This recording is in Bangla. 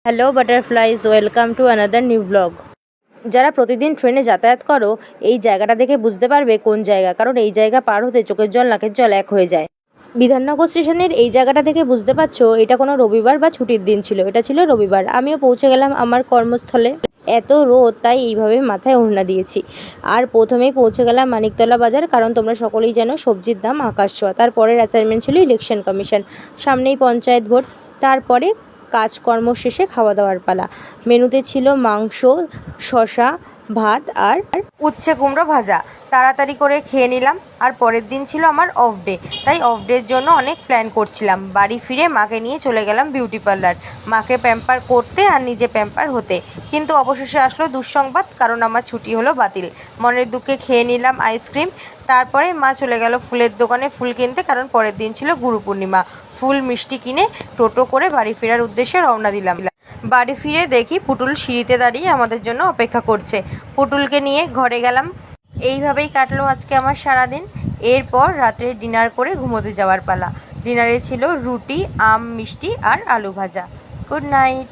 Hello butterflies, welcome to another new blog. যারা প্রতিদিন ট্রেনে যাতায়াত করো এই জায়গাটা দেখে বুঝতে পারবে কোন জায়গা, কারণ এই জায়গা পার হতে চোখের জল নাকের জল এক হয়ে যায়। বিধাননগর স্টেশনের এই জায়গাটা দেখে বুঝতে পারছো এটা কোনো রবিবার বা ছুটির দিন ছিল। এটা ছিল রবিবার। আমিও পৌঁছে গেলাম আমার কর্মস্থলে। এত রোদ, তাই এইভাবে মাথায় ওড়না দিয়েছি। আর প্রথমেই পৌঁছে গেলাম মানিকতলা বাজার, কারণ তোমরা সকলেই জানো সবজির দাম আকাশ ছোঁয়া। তারপরের অ্যাসাইনমেন্ট ছিল ইলেকশন কমিশন, সামনেই পঞ্চায়েত ভোট। তারপরে কাজকর্ম শেষে খাওয়া দাওয়ার পালা। মেনুতে ছিল মাংস, শসা, ভাত আর উচ্ছে কুমড়ো ভাজা। তাড়াতাড়ি করে খেয়ে নিলাম। আর পরের দিন ছিল আমার অফ ডে, তাই অফ ডের জন্য অনেক প্ল্যান করছিলাম। বাড়ি ফিরে মাকে নিয়ে চলে গেলাম বিউটি পার্লার, মাকে প্যাম্পার করতে আর নিজে প্যাম্পার হতে। কিন্তু অবশেষে আসলো দুঃসংবাদ, কারণ আমার ছুটি হলো বাতিল। মনের দুঃখে খেয়ে নিলাম আইসক্রিম। তারপরে মা চলে গেল ফুলের দোকানে ফুল কিনতে, কারণ পরের দিন ছিল গুরু পূর্ণিমা। ফুল মিষ্টি কিনে টোটো করে বাড়ি ফেরার উদ্দেশ্যে রওনা দিলাম। বাড়ি ফিরে দেখি পুটুল সিঁড়িতে দাঁড়িয়ে আমাদের জন্য অপেক্ষা করছে। পুটুলকে নিয়ে ঘরে গেলাম। এইভাবেই কাটলো আজকে আমার সারাদিন। এরপর রাত্রে ডিনার করে ঘুমোতে যাওয়ার পালা। ডিনারে ছিল রুটি, আম, মিষ্টি আর আলু ভাজা। Good night.